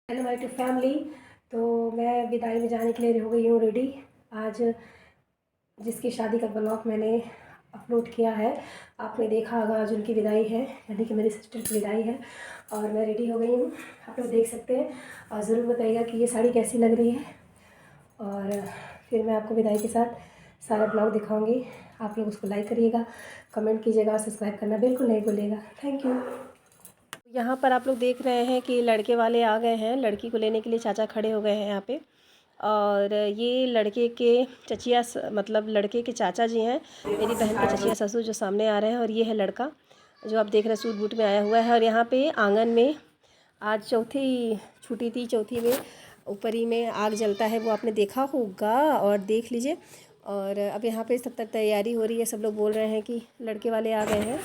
Hello my to family. तो मैं विदाई में जाने के लिए हो गई हूँ रेडी। आज जिसकी शादी का ब्लॉग मैंने अपलोड किया है, आपने देखा होगा। आज उनकी विदाई है, यानी कि मेरी सिस्टर की विदाई है और मैं रेडी हो गई हूँ, आप लोग देख सकते हैं। और ज़रूर बताइएगा कि ये साड़ी कैसी लग रही है और फिर मैं आपको विदाई के साथ सारा ब्लॉग दिखाऊँगी। आप लोग उसको लाइक करिएगा, कमेंट कीजिएगा और सब्सक्राइब करना बिल्कुल नहीं भूलिएगा। Thank you. यहाँ पर आप लोग देख रहे हैं कि लड़के वाले आ गए हैं, लड़की को लेने के लिए चाचा खड़े हो गए हैं यहाँ पे। और ये लड़के के चचिया मतलब लड़के के चाचा जी हैं, मेरी बहन के चचिया ससुर जो सामने आ रहे हैं। और ये है लड़का जो आप देख रहे हैं सूट बूट में आया हुआ है। और यहाँ पे आंगन में आज चौथी छुट्टी थी, चौथी में ऊपर ही में आग जलता है, वो आपने देखा होगा और देख लीजिए। और अब यहाँ पे सब तक तैयारी हो रही है, सब लोग बोल रहे हैं कि लड़के वाले आ गए हैं।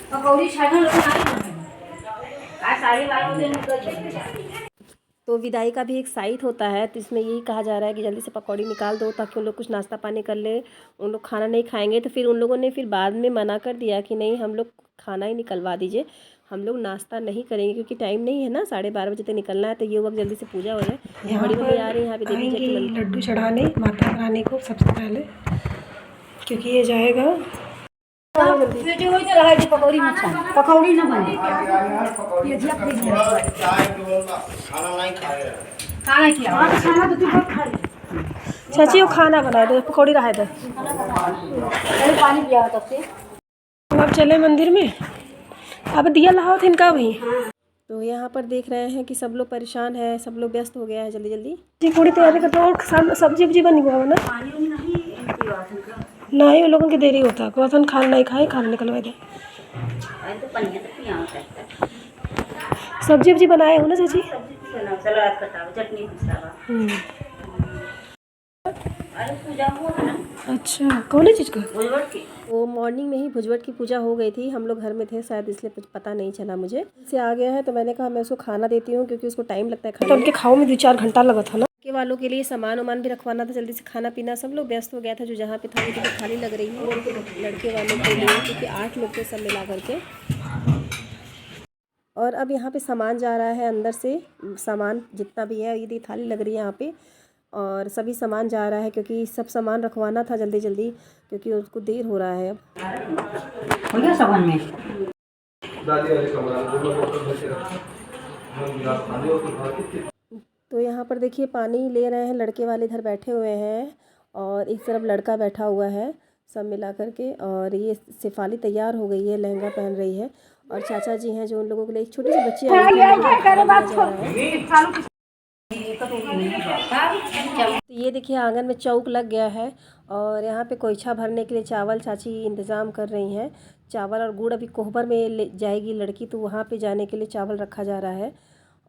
तो विदाई का भी एक साइट होता है, तो इसमें यही कहा जा रहा है कि जल्दी से पकौड़ी निकाल दो ताकि उन लोग कुछ नाश्ता पानी कर ले। उन लोग खाना नहीं खाएंगे, तो फिर उन लोगों ने फिर बाद में मना कर दिया कि नहीं, हम लोग खाना ही निकलवा दीजिए, हम लोग नाश्ता नहीं करेंगे क्योंकि टाइम नहीं है ना, 12:30 बजे तक निकलना है। तो ये वक्त जल्दी से पूजा हो जाए। बड़ी मम्मी आ रही है यहाँ पे देवी जी लड्डू चढ़ाने माता रानी को सबसे पहले, क्योंकि ये जाएगा पकौड़ी पकौड़ी ना बने चाची वो खाना बना दो, पकौड़ी रहा दो। पानी पिया तब से अब चले मंदिर में, अब दिया लाओ थे इनका वहीं। तो यहाँ पर देख रहे हैं कि सब लोग परेशान है, सब लोग व्यस्त हो गया है जल्दी जल्दी। जी पूरी तैयारी करते हो, सब्जी उब्जी बनी हुआ है ना, नहीं वो लोगों की देरी होता है, क्रोसन खाना नहीं खाए, खाना निकलवा दे। सब्जी उब्जी बनाए हो ना चाची? अच्छा, कौन चीज़ का? वो मॉर्निंग में ही भुजवट की पूजा हो गई थी, हम लोग घर में थे शायद, इसलिए कुछ पता नहीं चला मुझे। से आ गया है तो मैंने कहा मैं उसको खाना देती हूँ क्योंकि उसको टाइम लगता है खाने तो उनके खाओ में 2-4 घंटा लगा था ना। के वालों के लिए सामान वामान भी रखवाना था, जल्दी से खाना पीना, सब लोग व्यस्त हो गया था। जो जहाँ पे था वो खाली लग रही है लड़के वालों के लिए, क्योंकि 8 लोग थे सब मिला करके। और अब यहाँ पे सामान जा रहा है अंदर से, सामान जितना भी है, ये थाली लग रही है यहाँ पे और सभी सामान जा रहा है क्योंकि सब सामान रखवाना था जल्दी जल्दी, क्योंकि उसको देर हो रहा है। अब हो गया सामान में तो यहाँ पर देखिए पानी ले रहे हैं, लड़के वाले इधर बैठे हुए हैं और एक तरफ लड़का बैठा हुआ है, सब मिला करके। और ये शेफाली तैयार हो गई है, लहंगा पहन रही है। और चाचा जी हैं जो उन लोगों के लिए एक छोटी सी बच्ची आई है। तो ये देखिए आंगन में चौक लग गया है और यहाँ पे कोयछा भरने के लिए चावल चाची इंतज़ाम कर रही हैं। चावल और गुड़ अभी कोहबर में ले जाएगी लड़की, तो वहाँ पे जाने के लिए चावल रखा जा रहा है।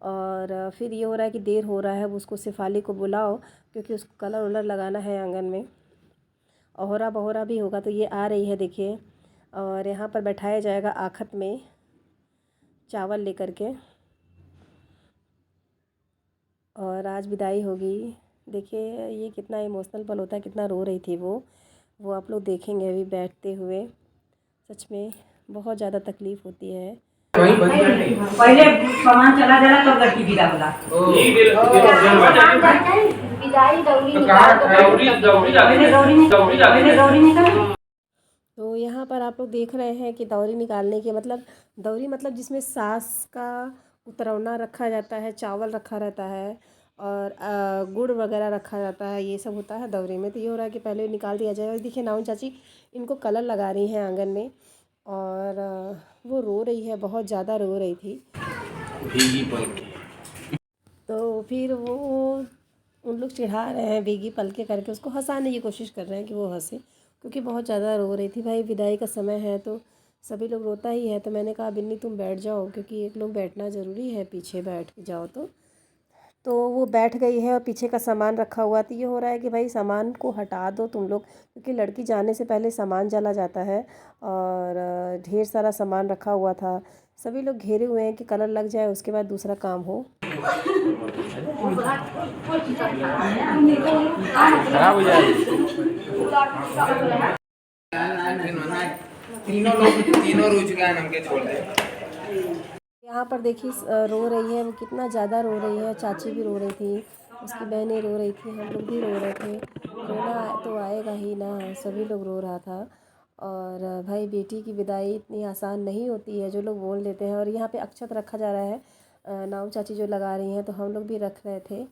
और फिर ये हो रहा है कि देर हो रहा है, वो उसको शेफाली को बुलाओ क्योंकि उसको कलर वलर लगाना है आंगन में। ओहरा बहोरा भी होगा, तो ये आ रही है देखिए। और यहाँ पर बैठाया जाएगा आखत में चावल लेकर के और आज विदाई होगी। देखिए ये कितना इमोशनल पल होता है, कितना रो रही थी वो आप लोग देखेंगे अभी बैठते हुए। सच में बहुत ज़्यादा तकलीफ़ होती है। पहले सामान चला जाला तब लड़की विदा होला। तो यहाँ पर आप लोग देख रहे हैं कि दौरी निकालने के मतलब, दौरी मतलब जिसमें सास का उतरौना रखा जाता है, चावल रखा रहता है और गुड़ वगैरह रखा जाता है, ये सब होता है दौरी में। तो ये हो रहा है कि पहले निकाल दिया जाए। देखिए नाउन चाची इनको कलर लगा रही हैं आंगन में और वो रो रही है, बहुत ज़्यादा रो रही थी। तो फिर वो उन लोग चिढ़ा रहे हैं भीगी पलके करके, उसको हंसाने की कोशिश कर रहे हैं कि वो हंसे, क्योंकि बहुत ज़्यादा रो रही थी। भाई विदाई का समय है तो सभी लोग रोता ही है। तो मैंने कहा बिन्नी तुम बैठ जाओ, क्योंकि एक लोग बैठना ज़रूरी है, पीछे बैठ जाओ। तो वो बैठ गई है और पीछे का सामान रखा हुआ। तो ये हो रहा है कि भाई सामान को हटा दो तुम लोग, क्योंकि लड़की जाने से पहले सामान जला जाता है और ढेर सारा सामान रखा हुआ था। सभी लोग घेरे हुए हैं कि कलर लग जाए, उसके बाद दूसरा काम हो। खराब हो जाए। तीनों रोज का नाम के छोड़ दे। यहाँ पर देखिए रो रही है, वो कितना ज़्यादा रो रही है। चाची भी रो रही थी, उसकी बहनें रो रही थी, हम लोग भी रो रहे थे। रोना तो आएगा ही ना, सभी लोग रो रहा था। और भाई बेटी की विदाई इतनी आसान नहीं होती है, जो लोग बोल देते हैं। और यहाँ पे अक्षत रखा जा रहा है, नाम चाची जो लगा रही हैं, तो हम लोग भी रख रहे थे।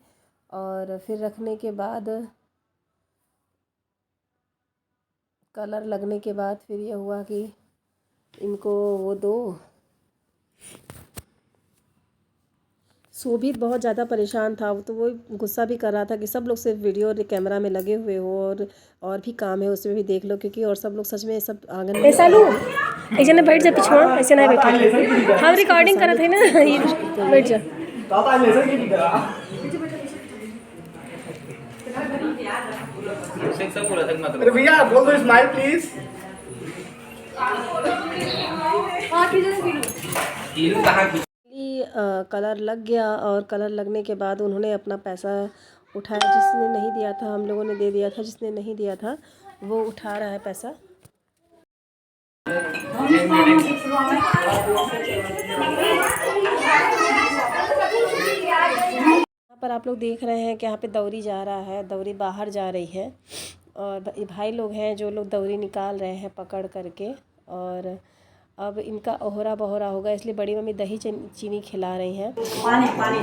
और फिर रखने के बाद कलर लगने के बाद फिर ये हुआ कि इनको वो दो। शोभित बहुत ज़्यादा परेशान था, तो वो गुस्सा भी कर रहा था कि सब लोग सिर्फ वीडियो और कैमरा में लगे हुए हो, और भी काम है उसमें भी देख लो, क्योंकि और सब लोग सच में सब आंगन में ऐसा लू ऐसे ना बैठ जा पिछवाड़, ऐसे ना बैठा, हम रिकॉर्डिंग कर रहे थे ना, बैठ जा। अरे भैया बोल दो स्माइल प्लीज। कलर लग गया, और कलर लगने के बाद उन्होंने अपना पैसा उठाया। जिसने नहीं दिया था हम लोगों ने दे दिया था, जिसने नहीं दिया था वो उठा रहा है पैसा। यहाँ पर आप लोग देख रहे हैं कि यहाँ पे दौरी जा रहा है, दौरी बाहर जा रही है। और भाई लोग हैं जो लोग दौरी निकाल रहे हैं पकड़ करके। और अब इनका ओहरा बहोरा होगा, इसलिए बड़ी मम्मी दही चीनी खिला रही हैं। पानी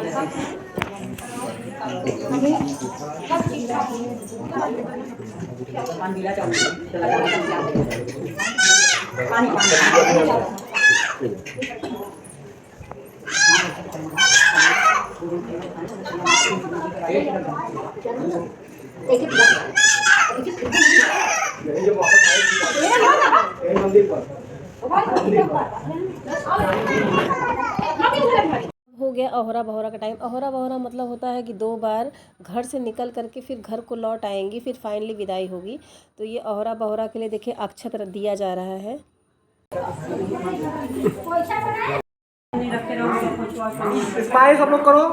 हो गया अहोरा बहोरा का टाइम। अहोरा बहोरा मतलब होता है कि 2 बार घर से निकल करके फिर घर को लौट आएंगी, फिर फाइनली विदाई होगी। तो ये अहोरा बहोरा के लिए देखिए अक्षत दिया जा रहा है। स्माइल सब लोग करो।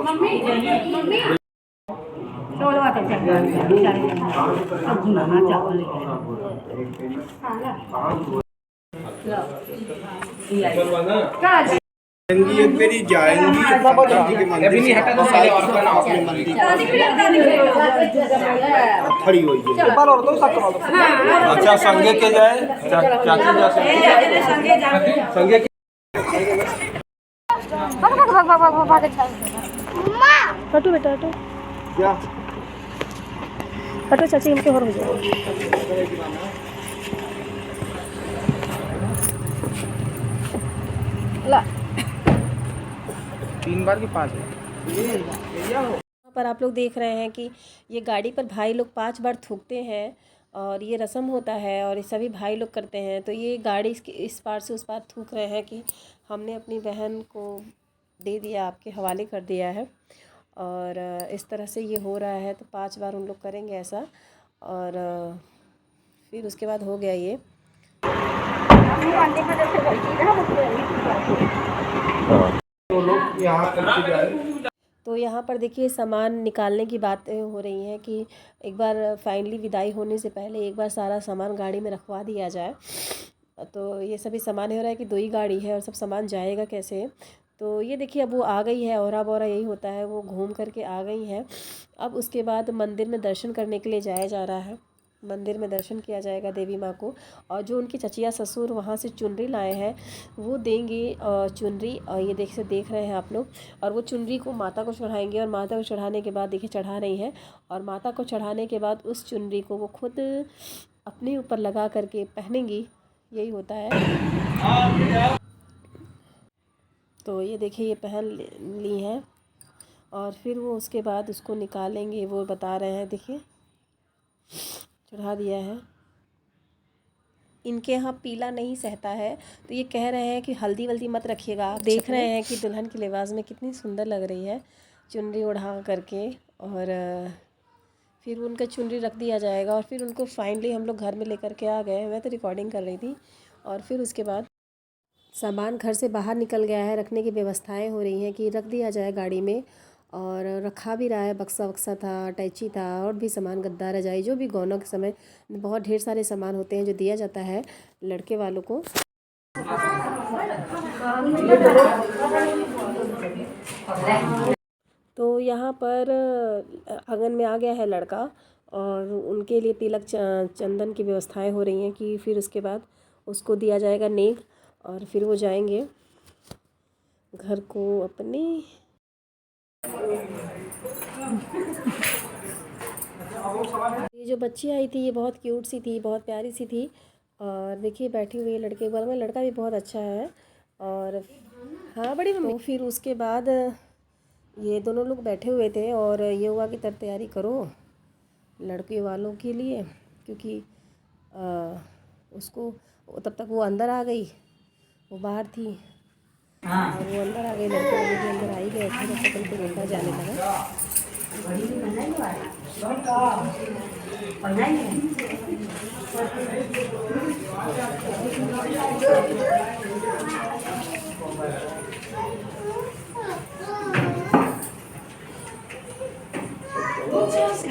जाएंगी एक मेरी जाएंगी के मंदिर से खड़ी हुई है। अच्छा संगे के जाए क्या संगे हटो बेटा हटो, क्या हटो चाची, इनके और हो जाएगा। ला 3 बार की 5 यहाँ पर आप लोग देख रहे हैं कि ये गाड़ी पर भाई लोग 5 बार थूकते हैं, और ये रस्म होता है और ये सभी भाई लोग करते हैं। तो ये गाड़ी इस पार से उस पार थूक रहे हैं कि हमने अपनी बहन को दे दिया, आपके हवाले कर दिया है। और इस तरह से ये हो रहा है, तो 5 बार उन लोग करेंगे ऐसा। और फिर उसके बाद हो गया ये। तो यहाँ पर देखिए सामान निकालने की बातें हो रही हैं कि एक बार फाइनली विदाई होने से पहले एक बार सारा सामान गाड़ी में रखवा दिया जाए। तो ये सभी सामान हो रहा है कि 2 ही गाड़ी है और सब सामान जाएगा कैसे। तो ये देखिए अब वो आ गई है, औरा बोरा यही होता है, वो घूम करके आ गई है। अब उसके बाद मंदिर में दर्शन करने के लिए जाया जा रहा है। मंदिर में दर्शन किया जाएगा देवी माँ को, और जो उनकी चचिया ससुर वहाँ से चुनरी लाए हैं वो देंगे चुनरी। और ये देख रहे हैं आप लोग, और वो चुनरी को माता को चढ़ाएंगे। और माता को चढ़ाने के बाद देखिए चढ़ा रही हैं, और माता को चढ़ाने के बाद उस चुनरी को वो खुद अपने ऊपर लगा करके पहनेंगी, यही होता है। तो ये देखिए ये पहन ली हैं, और फिर वो उसके बाद उसको निकालेंगे, वो बता रहे हैं। देखिए चढ़ा दिया है। इनके यहाँ पीला नहीं सहता है, तो ये कह रहे हैं कि हल्दी वल्दी मत रखिएगा। आप देख रहे हैं कि दुल्हन के लिबास में कितनी सुंदर लग रही है, चुनरी ओढ़ा करके। और फिर उनका चुनरी रख दिया जाएगा, और फिर उनको फाइनली हम लोग घर में लेकर के आ गए। मैं तो रिकॉर्डिंग कर रही थी। और फिर उसके बाद सामान घर से बाहर निकल गया है, रखने की व्यवस्थाएं हो रही हैं कि रख दिया जाए गाड़ी में। और रखा भी रहा है, बक्सा वक्सा था, अटैची था, और भी सामान, गद्दा रजाई, जो भी गौनों के समय बहुत ढेर सारे सामान होते हैं जो दिया जाता है लड़के वालों को। तो यहाँ पर आंगन में आ गया है लड़का और उनके लिए तिलक चंदन की व्यवस्थाएं हो रही हैं कि फिर उसके बाद उसको दिया जाएगा नेग और फिर वो जाएंगे घर को अपने। ये जो बच्ची आई थी ये बहुत क्यूट सी थी, बहुत प्यारी सी थी और देखिए बैठी हुई है लड़के के बगल में। लड़का भी बहुत अच्छा है और हाँ बड़ी मम्मी। तो फिर उसके बाद ये दोनों लोग बैठे हुए थे और ये हुआ कि तब तैयारी करो लड़के वालों के लिए, क्योंकि उसको तब तक वो अंदर आ गई, वो बाहर थी और वो अंदर आ गई, लड़के वाले भी अंदर आ ही गए थे। जब तक उनको रोका जाने लगा।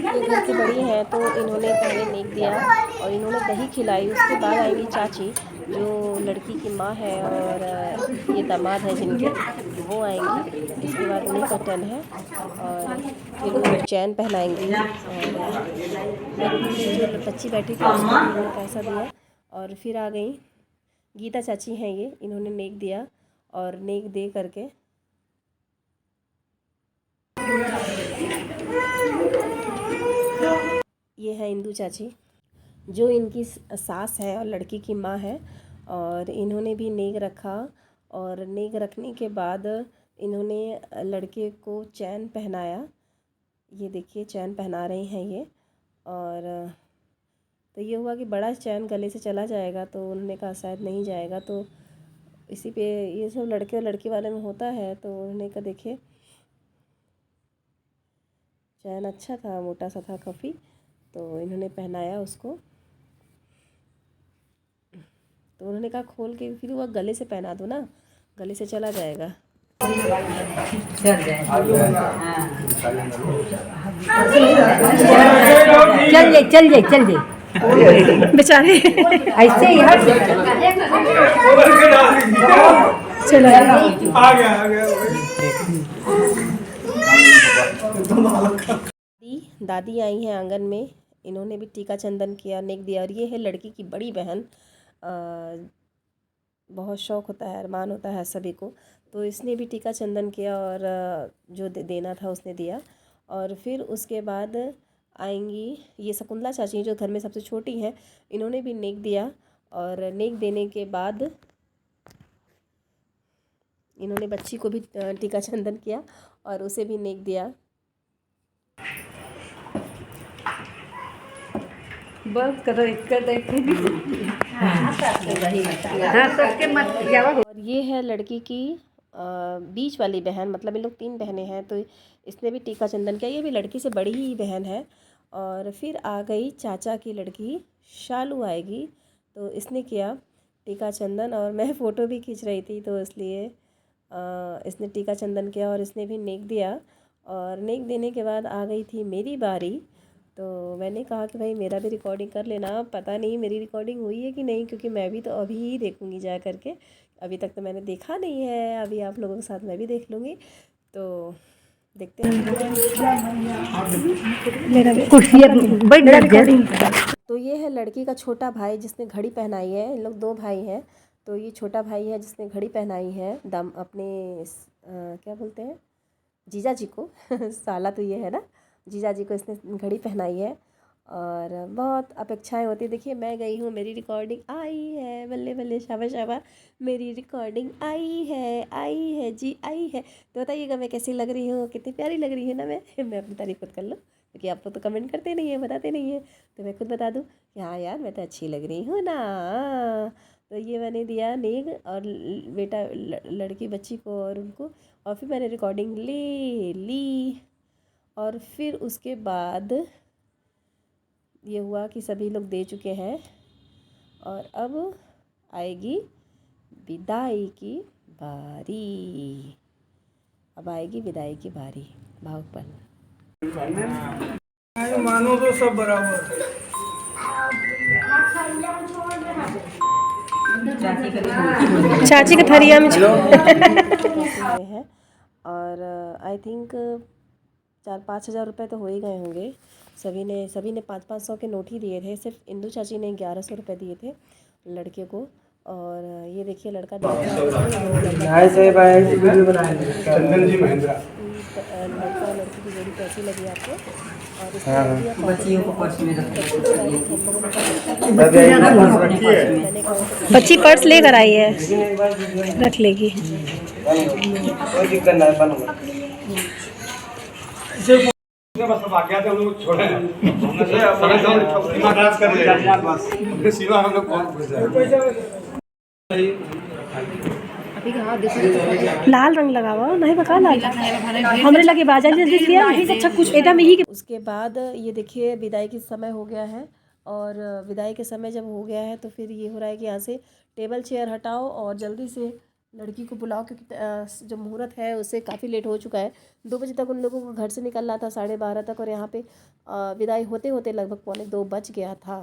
ये घर की बड़ी है तो इन्होंने पहले नेक दिया और इन्होंने दही खिलाई। उसके बाद आएंगी चाची जो लड़की की माँ है और ये दामाद है जिनके, वो आएंगी। इसके बाद उन्हीं का टर्न है और फिर वो चैन पहनाएंगी और जो बच्ची बैठी थी उसको उन्होंने पैसा दिया और फिर आ गई गीता चाची हैं ये, इन्होंने नेक दिया और नेक दे करके ये है इंदू चाची जो इनकी सास है और लड़की की माँ है और इन्होंने भी नेग रखा और नेग रखने के बाद इन्होंने लड़के को चैन पहनाया। ये देखिए चैन पहना रही हैं ये और तो ये हुआ कि बड़ा चैन गले से चला जाएगा तो उन्होंने कहा शायद नहीं जाएगा, तो इसी पे ये सब लड़के और लड़की वाले में होता है। तो उन्होंने कहा देखिए चैन अच्छा था, मोटा सा था काफ़ी, तो इन्होंने पहनाया उसको। तो उन्होंने कहा खोल के फिर वो गले से पहना दो ना, गले से चला जाएगा। चल जाए बेचारे ऐसे ही चलो आ गया दादी आई हैं आंगन में, इन्होंने भी टीका चंदन किया, नेक दिया। और ये है लड़की की बड़ी बहन, बहुत शौक़ होता है, अरमान होता है सभी को, तो इसने भी टीका चंदन किया और जो देना था उसने दिया। और फिर उसके बाद आएंगी ये शकुंतला चाची जो घर में सबसे छोटी हैं, इन्होंने भी नेक दिया और नेक देने के बाद इन्होंने बच्ची को भी टीका चंदन किया और उसे भी नेक दिया। बस करो और ये है लड़की की बीच वाली बहन, मतलब इन लोग 3 बहनें हैं, तो इसने भी टीका चंदन किया। ये भी लड़की से बड़ी ही बहन है। और फिर आ गई चाचा की लड़की शालू आएगी, तो इसने किया टीका चंदन और मैं फ़ोटो भी खींच रही थी तो इसलिए इसने टीका चंदन किया और इसने भी नेक दिया। और नेक देने के बाद आ गई थी मेरी बारी, तो मैंने कहा कि भाई मेरा भी रिकॉर्डिंग कर लेना। पता नहीं मेरी रिकॉर्डिंग हुई है कि नहीं, क्योंकि मैं भी तो अभी ही देखूँगी जा करके, अभी तक तो मैंने देखा नहीं है। अभी आप लोगों के साथ मैं भी देख लूँगी, तो देखते हैं। तो ये है लड़की का छोटा भाई जिसने घड़ी पहनाई है। इन लोग 2 भाई हैं, तो ये छोटा भाई है जिसने घड़ी पहनाई है दम अपने क्या बोलते हैं जीजा जी को साला तो ये है ना, जीजा जी को इसने घड़ी पहनाई है। और बहुत अपेक्षाएं होती। देखिए मैं गई हूँ, मेरी रिकॉर्डिंग आई है, बल्ले बल्ले शाबाश शाबाश, मेरी रिकॉर्डिंग आई है जी, आई है। तो बताइएगा मैं कैसी लग रही हूँ, कितनी प्यारी लग रही है ना। मैं अपनी तारीफ खुद कर लूँ, क्योंकि आप लोग तो कमेंट करते नहीं हैं, बताते नहीं हैं, तो मैं खुद बता दूँ कि हाँ यार मैं तो अच्छी लग रही हूँ ना। तो ये मैंने दिया नेग और बेटा लड़की बच्ची को और उनको, और फिर मैंने रिकॉर्डिंग ले ली। और फिर उसके बाद ये हुआ कि सभी लोग दे चुके हैं और अब आएगी विदाई की बारी। अब आएगी विदाई की बारी। भावपन मानो तो सब बराबर चाची के थरिया में है। और आई थिंक 4-5 हज़ार रुपये तो हो ही गए होंगे। सभी ने 500-500 के नोट ही दिए थे। सिर्फ इंदू चाची ने 1100 रुपये दिए थे लड़के को। और ये देखिए लड़का चंदन जी महिंद्रा। लड़का लड़की की जोड़ी कैसी लगी आपको? और बच्चियों को पर्स में बच्ची पर्स लेकर आई है, रख लेगी। कोई दिक्कत नहीं बनूंगा। बस बाकी आते हम लोग छोड़े सीमा क्रॉस कर लिया बस सीमा हम लोग कौन पूछ रहे लाल रंग लगा हुआ नहीं बका लाल हमरे लगे बाजा दिख गया अच्छा कुछ एकदम यही। उसके बाद ये देखिए विदाई के समय हो गया है। और विदाई के समय जब हो गया है तो फिर ये हो रहा है कि यहाँ से टेबल चेयर हटाओ और जल्दी से लड़की को बुलाओ, क्योंकि जो मुहूर्त है उससे काफ़ी लेट हो चुका है। 2 बजे तक उन लोगों को घर से निकलना था, 12:30 तक, और यहाँ पे विदाई होते होते लगभग 1:45 बज गया था।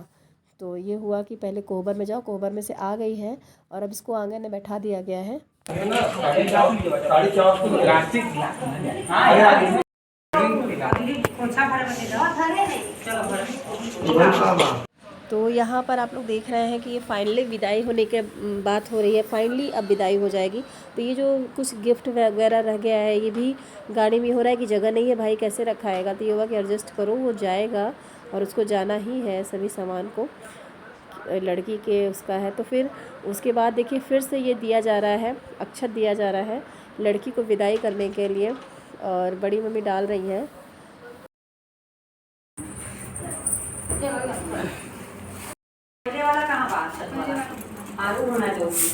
तो ये हुआ कि पहले कोहबर में जाओ, कोहबर में से आ गई है और अब इसको आंगन में बैठा दिया गया है। तो यहाँ पर आप लोग देख रहे हैं कि ये फाइनली विदाई होने के बात हो रही है। फाइनली अब विदाई हो जाएगी। तो ये जो कुछ गिफ्ट वगैरह रह गया है ये भी गाड़ी में हो रहा है कि जगह नहीं है भाई कैसे रखाएगा। तो ये होगा कि एडजस्ट करो, वो जाएगा और उसको जाना ही है सभी सामान को, लड़की के उसका है। तो फिर उसके बाद देखिए फिर से ये दिया जा रहा है, अक्षत दिया जा रहा है लड़की को विदाई करने के लिए। और बड़ी मम्मी डाल रही हैं। वाला कहाँ बात आलू होना चाहिए।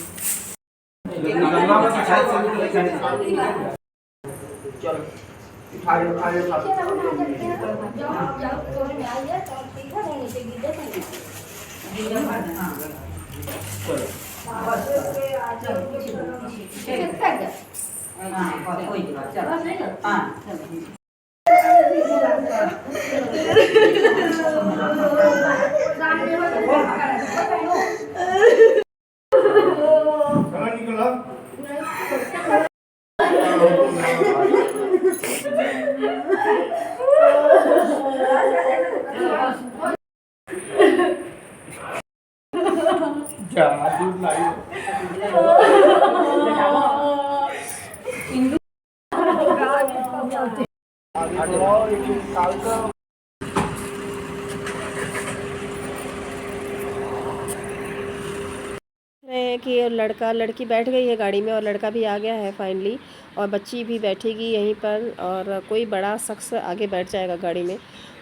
कि लड़का लड़की बैठ गई है गाड़ी में और लड़का भी आ गया है फाइनली, और बच्ची भी बैठेगी यहीं पर और कोई बड़ा शख्स आगे बैठ जाएगा गाड़ी में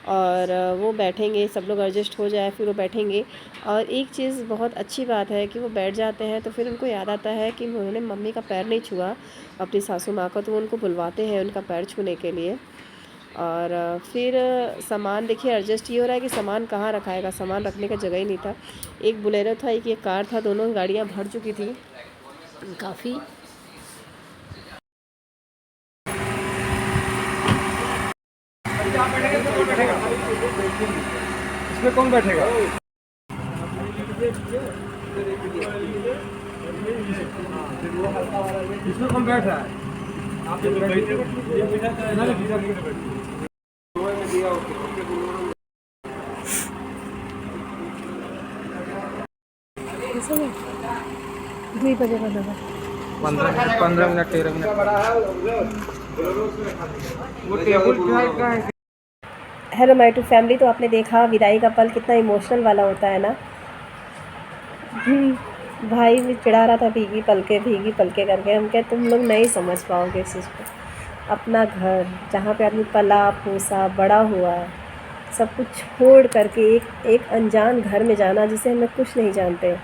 और वो बैठेंगे, सब लोग एडजस्ट हो जाए फिर वो बैठेंगे। और एक चीज़ बहुत अच्छी बात है कि वो बैठ जाते हैं तो फिर उनको याद आता है कि उन्होंने मम्मी का पैर नहीं छुआ अपनी सासू माँ का, तो वो उनको बुलवाते हैं उनका पैर छूने के लिए। और फिर सामान देखिए एडजस्ट ये हो रहा है कि सामान कहाँ रखाएगा, सामान रखने का जगह ही नहीं था। एक बोलेरो था, एक कार था, दोनों गाड़ियाँ भर चुकी थी काफ़ी। इसमें कौन बैठेगा? इसमें कौन बैठ रहा है? आप दुई बजे का दबा 15 मिनट 13 मिनट वो टेबल का है। Hello my to family. तो आपने देखा विदाई का पल कितना इमोशनल वाला होता है ना। भाई भी चिढ़ा रहा था भीगी पलके करके। हम कहे तुम लोग नहीं समझ पाओगे इस चीज़ को। अपना घर जहाँ पे आदमी पला पोसा बड़ा हुआ है, सब कुछ छोड़ करके एक अनजान घर में जाना जिसे हमें कुछ नहीं जानते,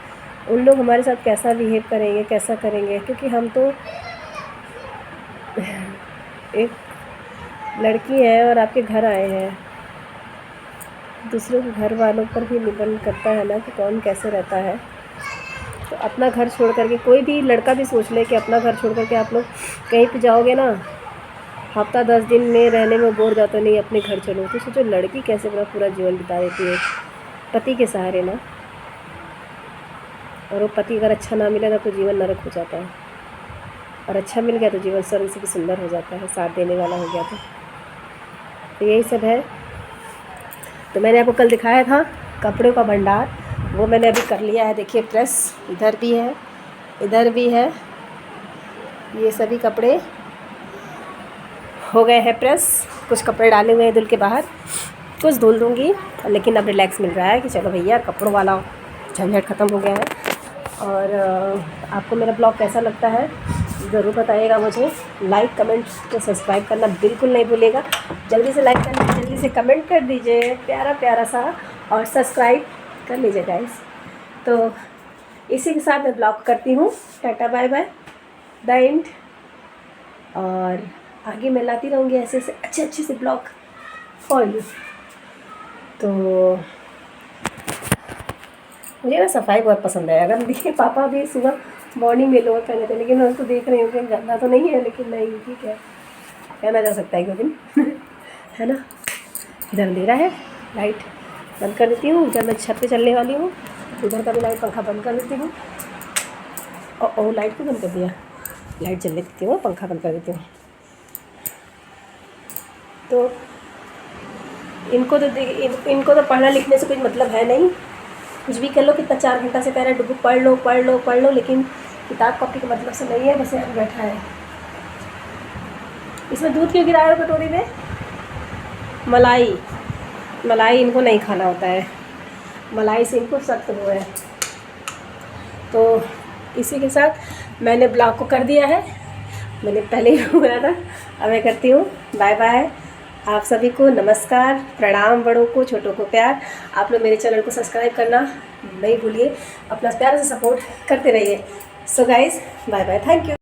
उन लोग हमारे साथ कैसा बिहेव करेंगे, कैसा करेंगे। क्योंकि हम तो एक लड़की है और आपके घर आए हैं, दूसरों के घर वालों पर भी निर्भर करता है ना कि कौन कैसे रहता है। तो अपना घर छोड़ करके कोई भी लड़का भी सोच ले कि अपना घर छोड़ करके आप लोग कहीं पे जाओगे ना, हफ्ता 10 दिन में रहने में बोर जाता नहीं, अपने घर चलो। तो सोचो लड़की कैसे अपना पूरा जीवन बिता देती है पति के सहारे ना, और वो पति अगर अच्छा ना मिलेगा तो जीवन नरक हो जाता है। और अच्छा मिल गया तो जीवन स्वर इसी भी सुंदर हो जाता है, साथ देने वाला हो गया तो यही सब है। तो मैंने आपको कल दिखाया था कपड़ों का भंडार, वो मैंने अभी कर लिया है। देखिए प्रेस इधर भी है, इधर भी है, ये सभी कपड़े हो गए हैं प्रेस। कुछ कपड़े डाले हुए हैं धुल के बाहर, कुछ धुल दूँगी, लेकिन अब रिलैक्स मिल रहा है कि चलो भैया कपड़ों वाला झंझट ख़त्म हो गया है। और आपको मेरा ब्लॉग कैसा लगता है ज़रूर बताइएगा मुझे। लाइक कमेंट तो सब्सक्राइब करना बिल्कुल नहीं भूलिएगा। जल्दी से लाइक करना, जल्दी से कमेंट कर दीजिए प्यारा प्यारा सा, और सब्सक्राइब कर लीजिए गाइस। तो इसी के साथ मैं ब्लॉग करती हूँ, tata bye bye the end. और आगे मैं लाती रहूँगी ऐसे अच्छे से ब्लॉग फॉर यू। तो मुझे ना सफाई बहुत पसंद है। अगर देखिए पापा भी सुबह मॉर्निंग में लोअर पहने थे, लेकिन मैं उसको देख रही हूँ कि गंदा तो नहीं है, लेकिन नहीं ठीक है, कहना जा सकता है क्योंकि है ना। इधर अंधेरा है, लाइट बंद कर देती हूँ। इधर मैं छत पे चलने वाली हूँ, उधर का भी लाइट पंखा बंद कर देती हूँ। और लाइट को बंद कर दिया, लाइट जलने देती हूँ, पंखा बंद कर देती हूँ। तो इनको तो पढ़ना लिखने से कोई मतलब है नहीं, कुछ भी कर लो, कितना 4 घंटा से कह रहे हैं बुक पढ़ लो, लेकिन किताब कॉपी का मतलब से नहीं है। बस यहाँ बैठा है। इसमें दूध क्यों गिराया हो कटोरी में? मलाई इनको नहीं खाना होता है, मलाई से इनको सख्त वो है। तो इसी के साथ मैंने ब्लॉग को कर दिया है, मैंने पहले ही बोला था। अब मैं करती हूँ बाय बाय। आप सभी को नमस्कार, प्रणाम, बड़ों को छोटों को प्यार। आप लोग मेरे चैनल को सब्सक्राइब करना नहीं भूलिए, अपना प्यार से सपोर्ट करते रहिए। So guys bye bye, thank you.